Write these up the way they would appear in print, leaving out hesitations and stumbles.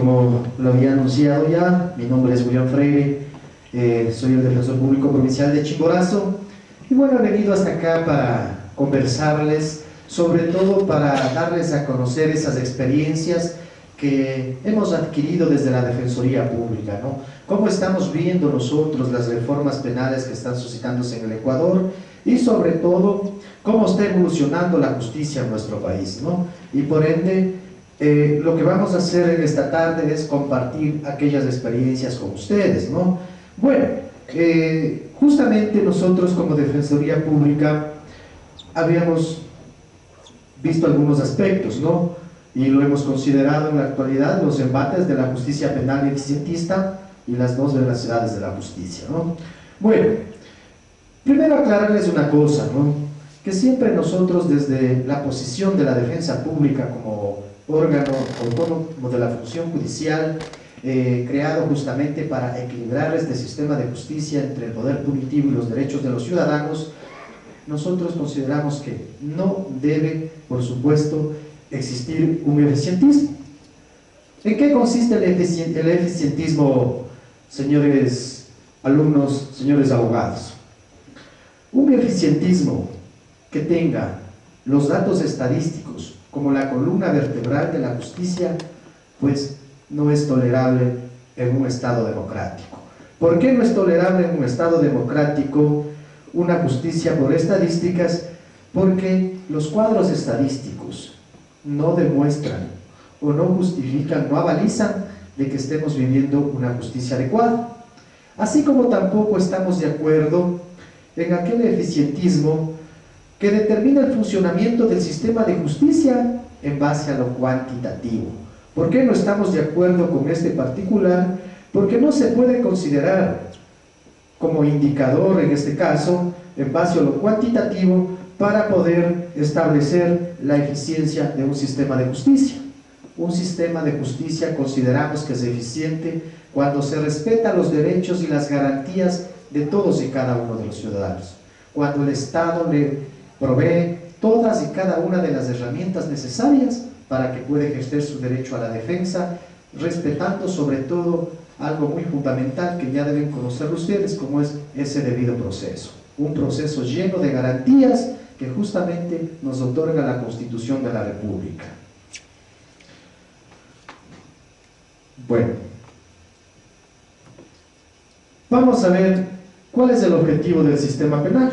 Como lo había anunciado ya, mi nombre es William Freire, soy el Defensor Público Provincial de Chimborazo y bueno, he venido hasta acá para conversarles, sobre todo para darles a conocer esas experiencias que hemos adquirido desde la Defensoría Pública, ¿no? Cómo estamos viendo nosotros las reformas penales que están suscitándose en el Ecuador y sobre todo cómo está evolucionando la justicia en nuestro país, ¿no? Y por ende, lo que vamos a hacer en esta tarde es compartir aquellas experiencias con ustedes, ¿no? Bueno, justamente nosotros como Defensoría Pública habíamos visto algunos aspectos, ¿no? Y lo hemos considerado en la actualidad los embates de la justicia penal eficientista y las dos veracidades de la justicia, ¿no? Bueno, primero aclararles una cosa, ¿no? Que siempre nosotros desde la posición de la defensa pública como órgano autónomo de la función judicial, creado justamente para equilibrar este sistema de justicia entre el poder punitivo y los derechos de los ciudadanos, nosotros consideramos que no debe, por supuesto, existir un eficientismo. ¿En qué consiste el eficientismo, señores alumnos, señores abogados? Un eficientismo que tenga los datos estadísticos como la columna vertebral de la justicia, pues no es tolerable en un Estado democrático. ¿Por qué no es tolerable en un Estado democrático una justicia por estadísticas? Porque los cuadros estadísticos no demuestran o no justifican, no avalizan de que estemos viviendo una justicia adecuada. Así como tampoco estamos de acuerdo en aquel eficientismo que determina el funcionamiento del sistema de justicia en base a lo cuantitativo. ¿Por qué no estamos de acuerdo con este particular? Porque no se puede considerar como indicador, en este caso, en base a lo cuantitativo, para poder establecer la eficiencia de un sistema de justicia. Un sistema de justicia consideramos que es eficiente cuando se respetan los derechos y las garantías de todos y cada uno de los ciudadanos. Cuando el Estado le provee todas y cada una de las herramientas necesarias para que pueda ejercer su derecho a la defensa, respetando sobre todo algo muy fundamental que ya deben conocer ustedes, como es ese debido proceso. Un proceso lleno de garantías que justamente nos otorga la Constitución de la República. Bueno, vamos a ver cuál es el objetivo del sistema penal.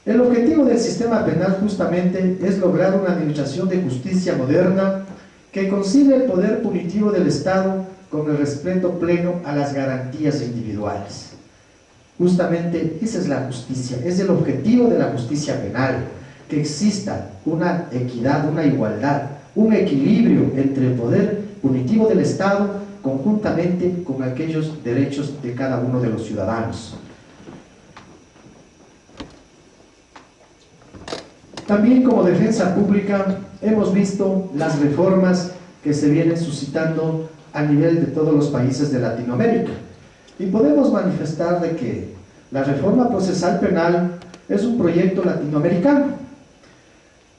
El objetivo del sistema penal justamente es lograr una administración de justicia moderna que concilie el poder punitivo del Estado con el respeto pleno a las garantías individuales. Justamente esa es la justicia, es el objetivo de la justicia penal, que exista una equidad, una igualdad, un equilibrio entre el poder punitivo del Estado conjuntamente con aquellos derechos de cada uno de los ciudadanos. También como defensa pública hemos visto las reformas que se vienen suscitando a nivel de todos los países de Latinoamérica y podemos manifestar de que la reforma procesal penal es un proyecto latinoamericano.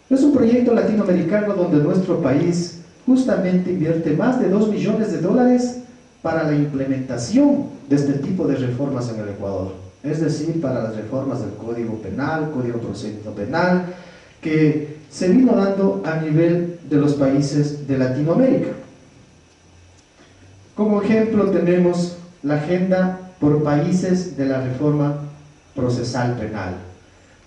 Es un proyecto latinoamericano donde nuestro país justamente invierte más de $2 millones para la implementación de este tipo de reformas en el Ecuador, es decir, para las reformas del Código Penal, Código de Procedimiento Penal, que se vino dando a nivel de los países de Latinoamérica. Como ejemplo tenemos la agenda por países de la reforma procesal penal.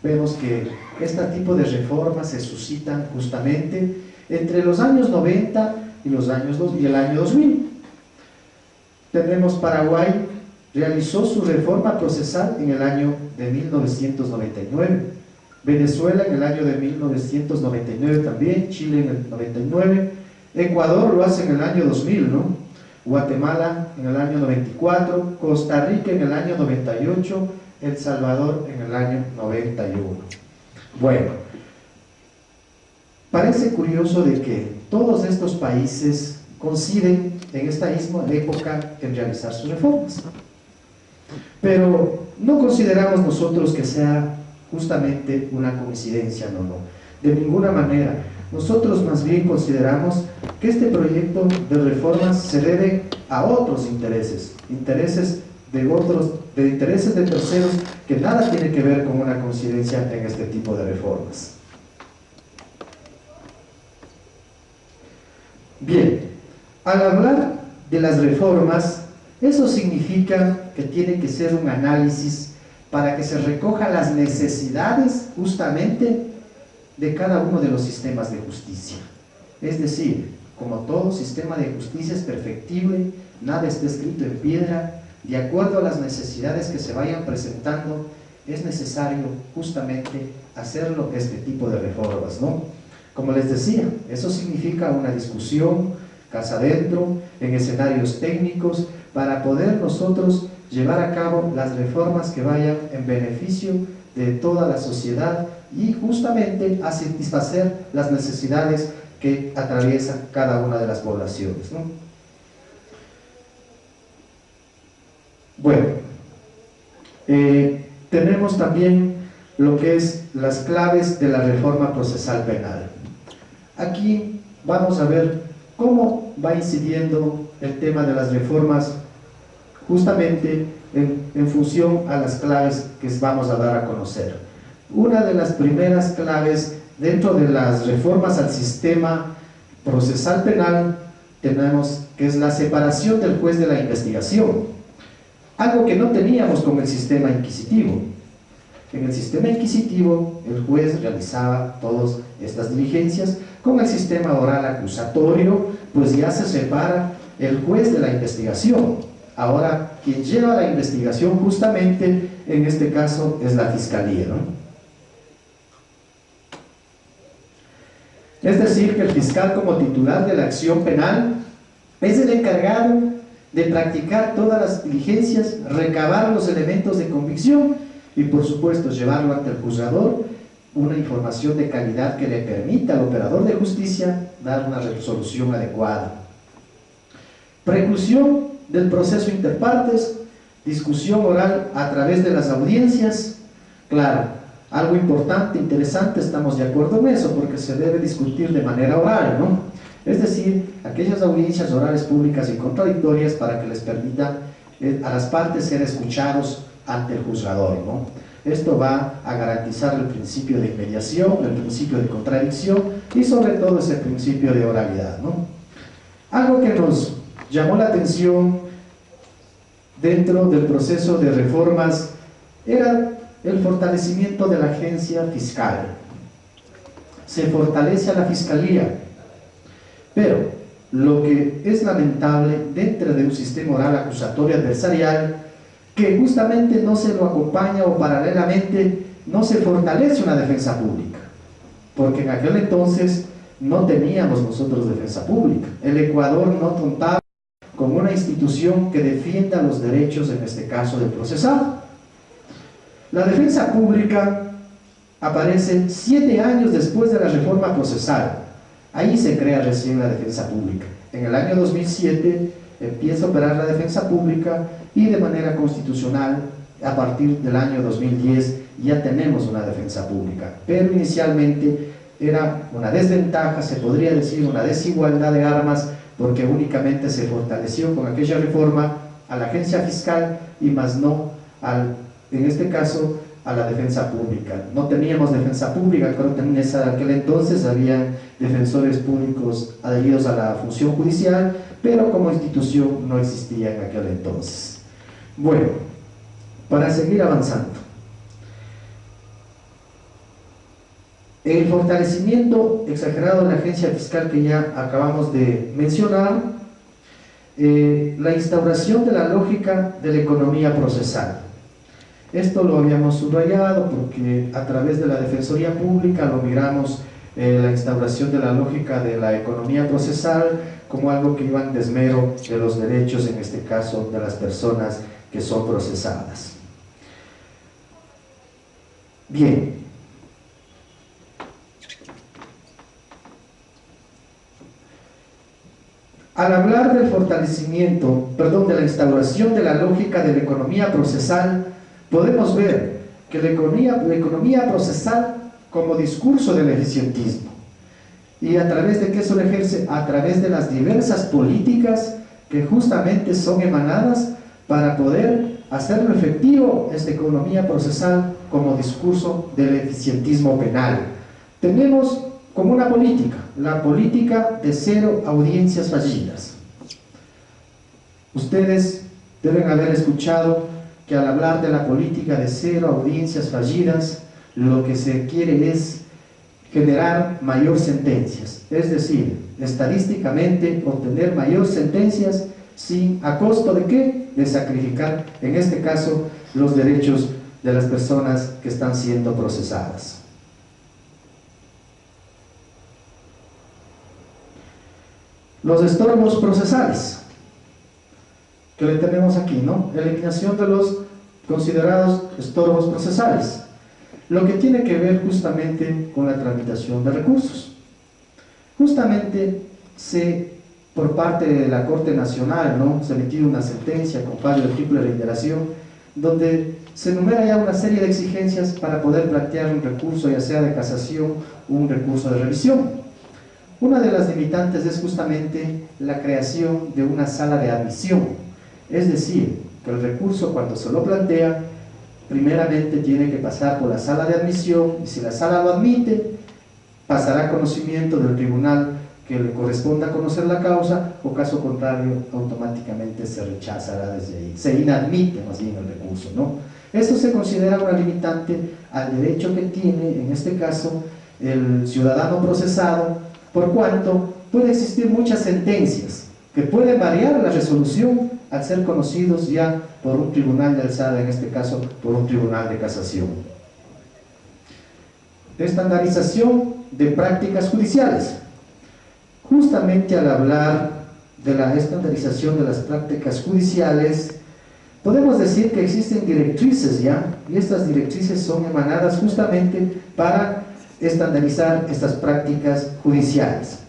Vemos que este tipo de reformas se suscitan justamente entre los años 90 y el año 2000. Tenemos Paraguay, realizó su reforma procesal en el año de 1999. Venezuela en el año de 1999 también, Chile en el 99, Ecuador lo hace en el año 2000, ¿no? Guatemala en el año 94, Costa Rica en el año 98, El Salvador en el año 91. Bueno, parece curioso de que todos estos países coinciden en esta misma época en realizar sus reformas, pero no consideramos nosotros que sea justamente una coincidencia, no, de ninguna manera. Nosotros más bien consideramos que este proyecto de reformas se debe a otros intereses, intereses de terceros que nada tiene que ver con una coincidencia en este tipo de reformas. Bien, al hablar de las reformas, eso significa que tiene que ser un análisis para que se recojan las necesidades justamente de cada uno de los sistemas de justicia. Es decir, como todo sistema de justicia es perfectible, nada está escrito en piedra, de acuerdo a las necesidades que se vayan presentando, es necesario justamente hacerlo este tipo de reformas, ¿no? Como les decía, eso significa una discusión casa adentro, en escenarios técnicos, para poder nosotros llevar a cabo las reformas que vayan en beneficio de toda la sociedad y justamente a satisfacer las necesidades que atraviesan cada una de las poblaciones, ¿no? Bueno, tenemos también lo que es las claves de la reforma procesal penal. Aquí vamos a ver cómo va incidiendo el tema de las reformas justamente en función a las claves que vamos a dar a conocer. Una de las primeras claves dentro de las reformas al sistema procesal penal tenemos que es la separación del juez de la investigación, algo que no teníamos con el sistema inquisitivo. En el sistema inquisitivo el juez realizaba todas estas diligencias. Con el sistema oral acusatorio pues ya se separa el juez de la investigación. Ahora quien lleva la investigación justamente en este caso es la fiscalía, ¿no? Es decir, que el fiscal como titular de la acción penal es el encargado de practicar todas las diligencias, recabar los elementos de convicción y por supuesto llevarlo ante el juzgador, una información de calidad que le permita al operador de justicia dar una resolución adecuada. Preclusión del proceso interpartes, discusión oral a través de las audiencias. Claro, algo importante, interesante, estamos de acuerdo en eso, porque se debe discutir de manera oral, ¿no? Es decir, aquellas audiencias orales públicas y contradictorias para que les permita a las partes ser escuchados ante el juzgador, ¿no? Esto va a garantizar el principio de inmediación, el principio de contradicción y sobre todo ese principio de oralidad, ¿no? Algo que nos llamó la atención dentro del proceso de reformas era el fortalecimiento de la agencia fiscal. Se fortalece a la fiscalía, pero lo que es lamentable dentro de un sistema oral acusatorio adversarial, que justamente no se lo acompaña o paralelamente no se fortalece una defensa pública, porque en aquel entonces no teníamos nosotros defensa pública. El Ecuador no contaba con una institución que defienda los derechos, en este caso del procesado. La defensa pública aparece 7 años después de la reforma procesal. Ahí se crea recién la defensa pública. En el año 2007 empieza a operar la defensa pública y de manera constitucional a partir del año 2010 ya tenemos una defensa pública, pero inicialmente era una desventaja, se podría decir una desigualdad de armas, porque únicamente se fortaleció con aquella reforma a la agencia fiscal y más no en este caso a la defensa pública. No teníamos defensa pública, creo que en aquel entonces habían defensores públicos adheridos a la función judicial, pero como institución no existía en aquel entonces. Bueno, para seguir avanzando, el fortalecimiento exagerado de la agencia fiscal que ya acabamos de mencionar, la instauración de la lógica de la economía procesal. Esto lo habíamos subrayado porque a través de la Defensoría Pública lo miramos, la instauración de la lógica de la economía procesal como algo que iba en desmero de los derechos, en este caso de las personas que son procesadas. Bien. Al hablar del fortalecimiento, de la instauración de la lógica de la economía procesal, podemos ver que la economía procesal como discurso del eficientismo. ¿Y a través de qué se lo ejerce? A través de las diversas políticas que justamente son emanadas para poder hacerlo efectivo esta economía procesal como discurso del eficientismo penal. Tenemos como una política, la política de 0 audiencias fallidas. Ustedes deben haber escuchado que al hablar de la política de 0 audiencias fallidas, lo que se quiere es generar mayor sentencias, es decir, estadísticamente obtener mayor sentencias sin a costo de qué, de sacrificar, en este caso, los derechos de las personas que están siendo procesadas. Los estorbos procesales que le tenemos aquí, ¿no? Eliminación de los considerados estorbos procesales, lo que tiene que ver justamente con la tramitación de recursos. Justamente por parte de la Corte Nacional, ¿no?, se ha emitido una sentencia con fallo de triple reiteración, donde se enumera ya una serie de exigencias para poder plantear un recurso, ya sea de casación o un recurso de revisión. Una de las limitantes es justamente la creación de una sala de admisión, es decir, que el recurso, cuando se lo plantea, primeramente tiene que pasar por la sala de admisión, y si la sala lo admite, pasará a conocimiento del tribunal que le corresponda conocer la causa, o caso contrario, automáticamente se rechazará desde ahí, se inadmite más bien el recurso, ¿no? Esto se considera una limitante al derecho que tiene, en este caso, el ciudadano procesado, por cuanto puede existir muchas sentencias que pueden variar la resolución al ser conocidos ya por un tribunal de alzada, en este caso por un tribunal de casación. Estandarización de prácticas judiciales. Justamente al hablar de la estandarización de las prácticas judiciales, podemos decir que existen directrices ya, y estas directrices son emanadas justamente para estandarizar estas prácticas judiciales.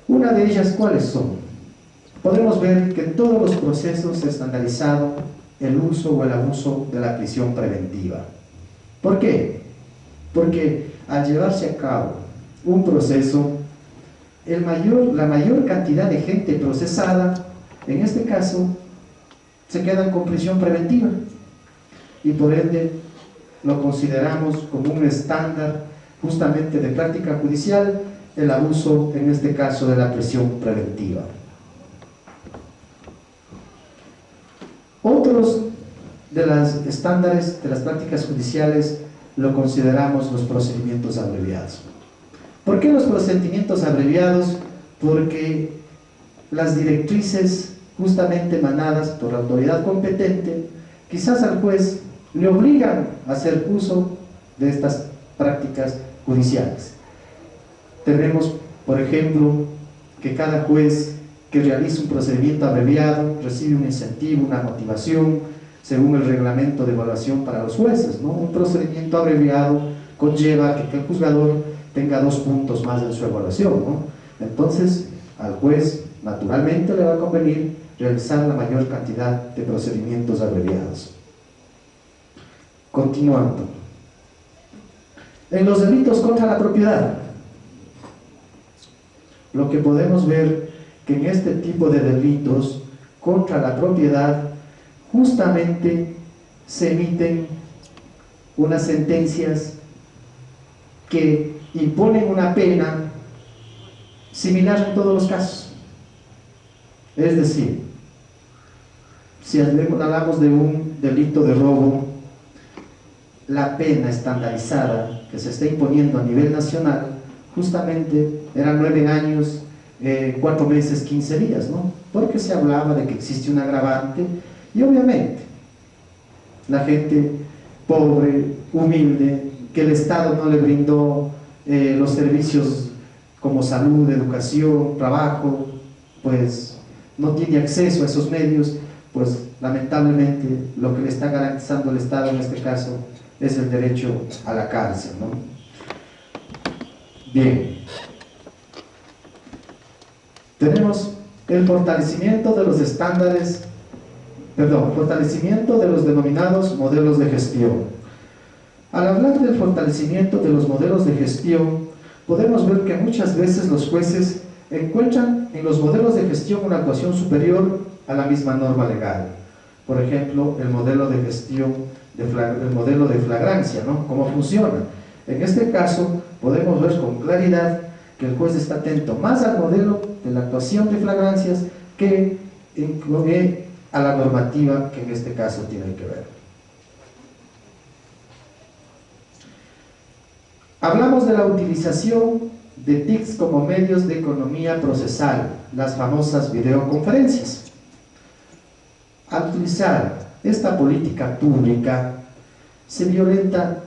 Una de ellas, ¿cuáles son? Podemos ver que en todos los procesos se ha estandarizado el uso o el abuso de la prisión preventiva. ¿Por qué? Porque al llevarse a cabo un proceso, la mayor cantidad de gente procesada, en este caso, se quedan con prisión preventiva, y por ende lo consideramos como un estándar justamente de práctica judicial, el abuso, en este caso, de la prisión preventiva. Otros de los estándares de las prácticas judiciales lo consideramos los procedimientos abreviados. ¿Por qué los procedimientos abreviados? Porque las directrices justamente emanadas por la autoridad competente, quizás al juez le obligan a hacer uso de estas prácticas judiciales. Tenemos, por ejemplo, que cada juez que realice un procedimiento abreviado recibe un incentivo, una motivación, según el reglamento de evaluación para los jueces, ¿no? Un procedimiento abreviado conlleva que el juzgador tenga 2 puntos más en su evaluación, ¿no? Entonces, al juez, naturalmente, le va a convenir realizar la mayor cantidad de procedimientos abreviados. Continuando. En los delitos contra la propiedad, lo que podemos ver que en este tipo de delitos contra la propiedad justamente se emiten unas sentencias que imponen una pena similar en todos los casos. Es decir, si hablamos de un delito de robo, la pena estandarizada que se está imponiendo a nivel nacional justamente eran 9 años, 4 meses, 15 días, ¿no? Porque se hablaba de que existe un agravante, y obviamente la gente pobre, humilde, que el Estado no le brindó los servicios como salud, educación, trabajo, pues no tiene acceso a esos medios, pues lamentablemente lo que le está garantizando el Estado en este caso es el derecho a la cárcel, ¿no? Bien, tenemos el fortalecimiento de los estándares, fortalecimiento de los denominados modelos de gestión. Al hablar del fortalecimiento de los modelos de gestión, podemos ver que muchas veces los jueces encuentran en los modelos de gestión una actuación superior a la misma norma legal. Por ejemplo, el modelo de gestión, el modelo de flagrancia, ¿no? ¿Cómo funciona? En este caso, podemos ver con claridad que el juez está atento más al modelo de la actuación de flagrancias que a la normativa que en este caso tiene que ver. Hablamos de la utilización de TICs como medios de economía procesal, las famosas videoconferencias. Al utilizar esta política pública, se violenta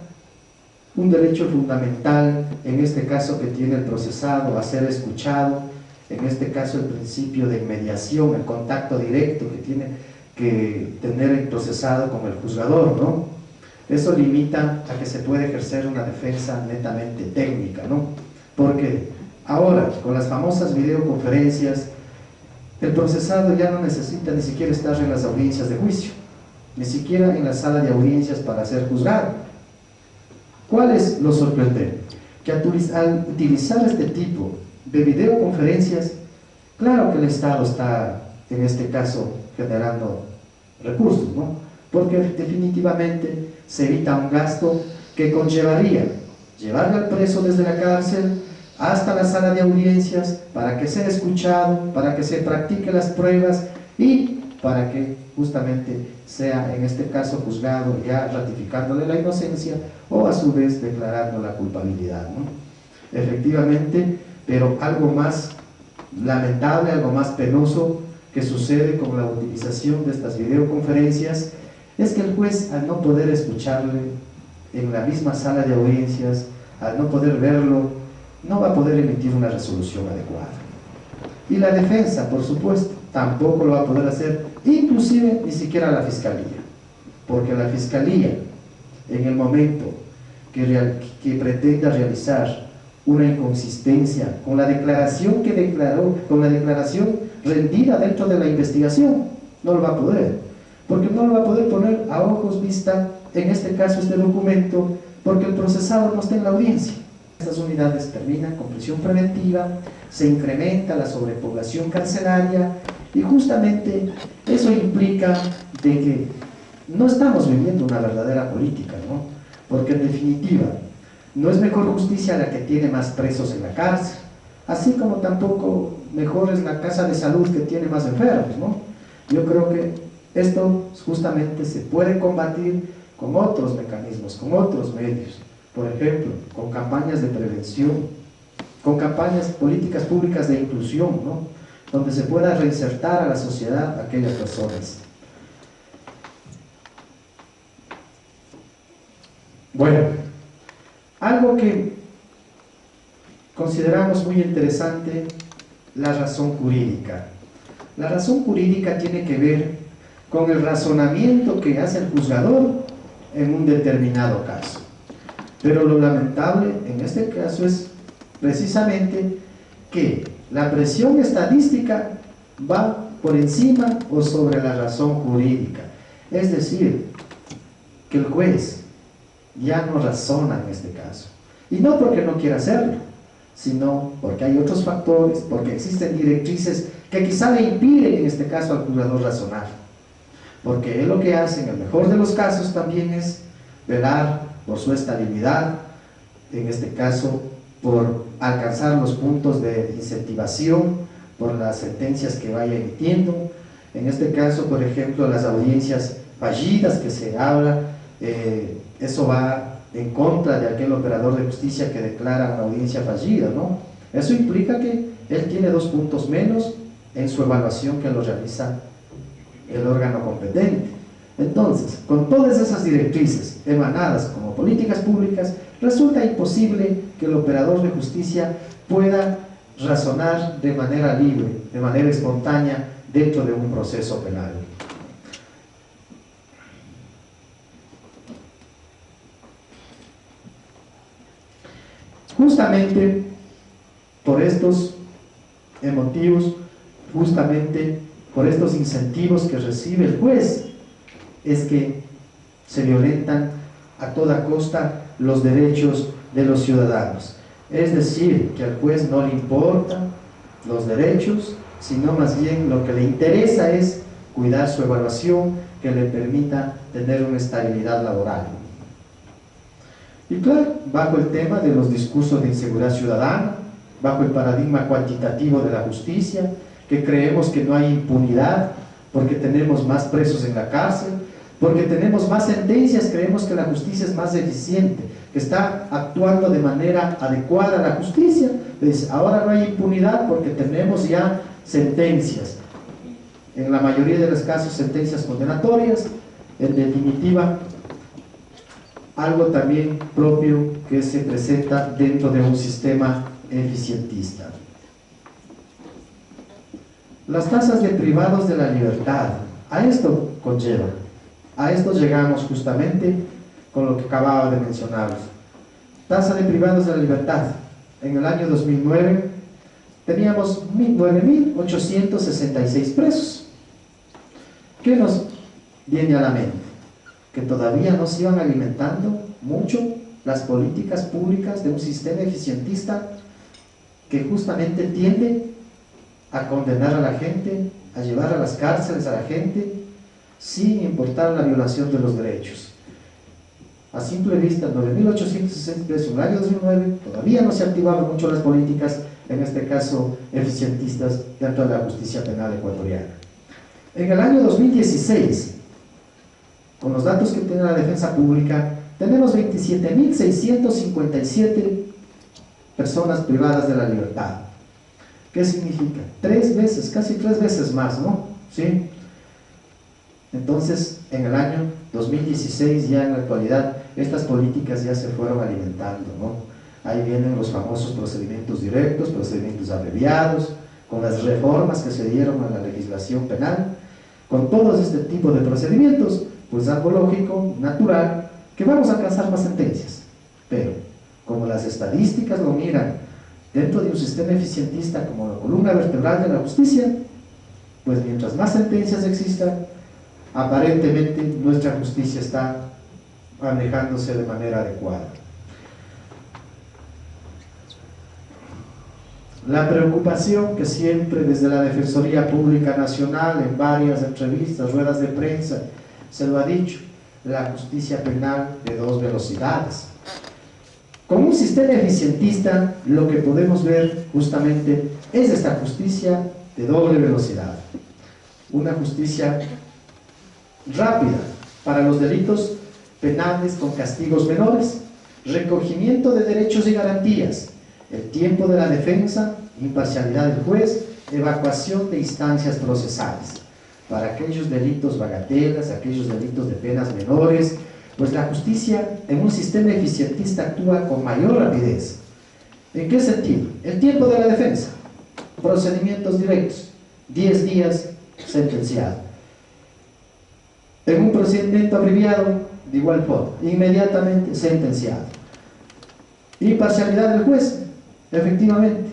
un derecho fundamental, en este caso que tiene el procesado, a ser escuchado, en este caso el principio de inmediación, el contacto directo que tiene que tener el procesado con el juzgador, ¿no? Eso limita a que se pueda ejercer una defensa netamente técnica, ¿no? Porque ahora, con las famosas videoconferencias, el procesado ya no necesita ni siquiera estar en las audiencias de juicio, ni siquiera en la sala de audiencias para ser juzgado. ¿Cuál es lo sorprendente? Que al utilizar este tipo de videoconferencias, claro que el Estado está, en este caso, generando recursos, ¿no? Porque definitivamente se evita un gasto que conllevaría llevarle al preso desde la cárcel hasta la sala de audiencias para que sea escuchado, para que se practique las pruebas y para que justamente sea en este caso juzgado ya ratificándole la inocencia o a su vez declarando la culpabilidad, ¿no? Efectivamente, pero algo más lamentable, algo más penoso que sucede con la utilización de estas videoconferencias es que el juez, al no poder escucharle en la misma sala de audiencias, al no poder verlo, no va a poder emitir una resolución adecuada. Y la defensa, por supuesto, tampoco lo va a poder hacer, inclusive ni siquiera la fiscalía, porque la fiscalía, en el momento que pretenda realizar una inconsistencia con la declaración que declaró, con la declaración rendida dentro de la investigación, no lo va a poder, porque no lo va a poder poner a ojos vista, en este caso este documento, porque el procesado no está en la audiencia. Estas unidades terminan con prisión preventiva, se incrementa la sobrepoblación carcelaria y justamente eso implica de que no estamos viviendo una verdadera política, ¿no? Porque en definitiva, no es mejor justicia la que tiene más presos en la cárcel, así como tampoco mejor es la casa de salud que tiene más enfermos, ¿no? Yo creo que esto justamente se puede combatir con otros mecanismos, con otros medios, por ejemplo, con campañas de prevención, con campañas, políticas públicas de inclusión, ¿no? Donde se pueda reinsertar a la sociedad a aquellas personas. Bueno, algo que consideramos muy interesante, la razón jurídica. La razón jurídica tiene que ver con el razonamiento que hace el juzgador en un determinado caso. Pero lo lamentable en este caso es precisamente que la presión estadística va por encima o sobre la razón jurídica. Es decir, que el juez ya no razona en este caso. Y no porque no quiera hacerlo, sino porque hay otros factores, porque existen directrices que quizá le impiden en este caso al juzgador razonar. Porque él lo que hace en el mejor de los casos también es velar por su estabilidad, en este caso por alcanzar los puntos de incentivación, por las sentencias que vaya emitiendo. En este caso, por ejemplo, las audiencias fallidas que se habla, eso va en contra de aquel operador de justicia que declara una audiencia fallida, ¿no? Eso implica que él tiene 2 puntos menos en su evaluación que lo realiza el órgano competente. Entonces, con todas esas directrices emanadas como políticas públicas, resulta imposible que el operador de justicia pueda razonar de manera libre, de manera espontánea, dentro de un proceso penal. Justamente por estos motivos, justamente por estos incentivos que recibe el juez, es que se violentan a toda costa los derechos de los ciudadanos. Es decir, que al juez no le importan los derechos, sino más bien lo que le interesa es cuidar su evaluación que le permita tener una estabilidad laboral. Y claro, bajo el tema de los discursos de inseguridad ciudadana, bajo el paradigma cuantitativo de la justicia, que creemos que no hay impunidad porque tenemos más presos en la cárcel, porque tenemos más sentencias, creemos que la justicia es más eficiente, que está actuando de manera adecuada la justicia. Pues ahora no hay impunidad porque tenemos ya sentencias, en la mayoría de los casos sentencias condenatorias, en definitiva algo también propio que se presenta dentro de un sistema eficientista. Las tasas de privados de la libertad, a esto conlleva, a esto llegamos justamente con lo que acababa de mencionar. Tasa de privados de la libertad, en el año 2009 teníamos 9.866 presos. ¿Qué nos viene a la mente? Que todavía no se iban alimentando mucho las políticas públicas de un sistema eficientista que justamente tiende a condenar a la gente, a llevar a las cárceles a la gente sin importar la violación de los derechos. A simple vista, 9.860 presos en el año 2009, todavía no se activaban mucho las políticas, en este caso eficientistas, dentro de la justicia penal ecuatoriana. En el año 2016, con los datos que tiene la defensa pública, tenemos 27.657 personas privadas de la libertad. ¿Qué significa? 3 veces, casi 3 veces más, ¿no? ¿Sí? Entonces, en el año 2016, ya en la actualidad, estas políticas ya se fueron alimentando, ¿no? Ahí vienen los famosos procedimientos directos, procedimientos abreviados, con las reformas que se dieron a la legislación penal, con todo este tipo de procedimientos, pues algo lógico, natural, que vamos a alcanzar más sentencias. Pero, como las estadísticas lo miran dentro de un sistema eficientista como la columna vertebral de la justicia, pues mientras más sentencias existan, aparentemente nuestra justicia está manejándose de manera adecuada. La preocupación que siempre desde la Defensoría Pública Nacional, en varias entrevistas, ruedas de prensa, se lo ha dicho, la justicia penal de 2 velocidades. Con un sistema eficientista, lo que podemos ver justamente es esta justicia de doble velocidad. Una justicia rápida para los delitos penales con castigos menores, recogimiento de derechos y garantías, el tiempo de la defensa, imparcialidad del juez, evacuación de instancias procesales. Para aquellos delitos bagatelas, aquellos delitos de penas menores, pues la justicia en un sistema eficientista actúa con mayor rapidez. ¿En qué sentido? El tiempo de la defensa, procedimientos directos, 10 días sentenciado. En un procedimiento abreviado, de igual forma, inmediatamente sentenciado. Imparcialidad del juez, efectivamente,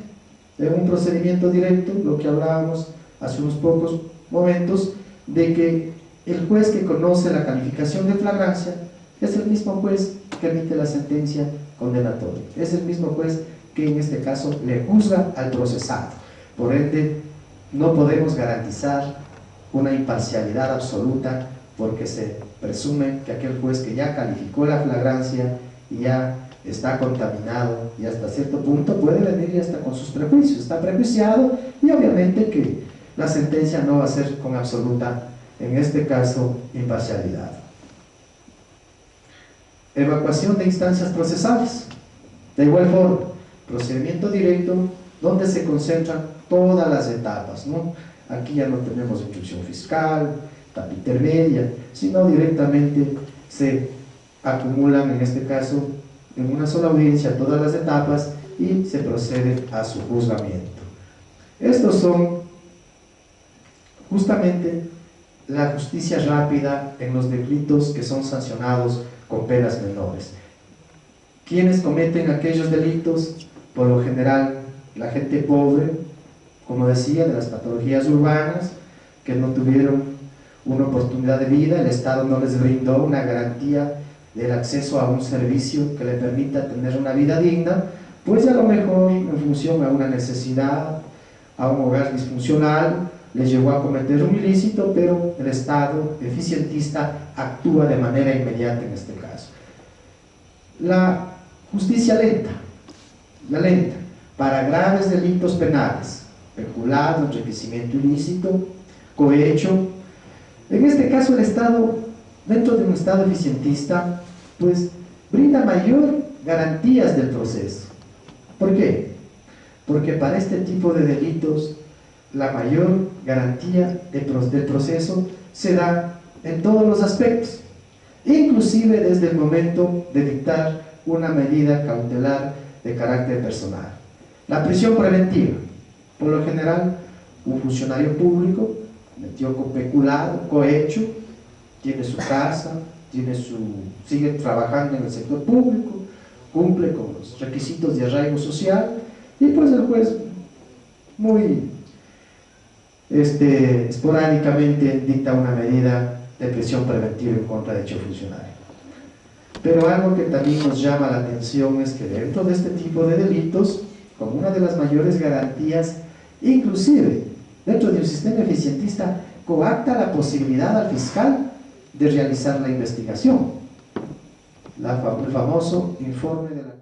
en un procedimiento directo, lo que hablábamos hace unos pocos momentos, de que el juez que conoce la calificación de flagrancia es el mismo juez que emite la sentencia condenatoria, es el mismo juez que en este caso le juzga al procesado. Por ende, no podemos garantizar una imparcialidad absoluta porque se presume que aquel juez que ya calificó la flagrancia y ya está contaminado y hasta cierto punto puede venir y hasta con sus prejuicios, está prejuiciado y obviamente que la sentencia no va a ser con absoluta, en este caso, imparcialidad. Evacuación de instancias procesales. De igual forma, procedimiento directo donde se concentran todas las etapas, ¿no? Aquí ya no tenemos instrucción fiscal, etapa intermedia, sino directamente se acumulan, en este caso, en una sola audiencia todas las etapas y se procede a su juzgamiento. Estos son justamente la justicia rápida en los delitos que son sancionados con penas menores. ¿Quiénes cometen aquellos delitos? Por lo general, la gente pobre, como decía, de las patologías urbanas, que no tuvieron una oportunidad de vida, el Estado no les brindó una garantía del acceso a un servicio que le permita tener una vida digna, pues a lo mejor en función a una necesidad, a un hogar disfuncional, le llevó a cometer un ilícito, pero el Estado eficientista actúa de manera inmediata en este caso. La justicia lenta, para graves delitos penales, peculado, enriquecimiento ilícito, cohecho. En este caso el Estado, dentro de un Estado eficientista, pues brinda mayor garantías del proceso. ¿Por qué? Porque para este tipo de delitos la mayor garantía del proceso se da en todos los aspectos, inclusive desde el momento de dictar una medida cautelar de carácter personal. La prisión preventiva, por lo general, un funcionario público metió con peculado, cohecho, tiene su casa, sigue trabajando en el sector público, cumple con los requisitos de arraigo social, y pues el juez muy esporádicamente dicta una medida de prisión preventiva en contra de dicho funcionario. Pero algo que también nos llama la atención es que dentro de este tipo de delitos, como una de las mayores garantías, inclusive dentro de un sistema eficientista, coacta la posibilidad al fiscal de realizar la investigación. El famoso informe de la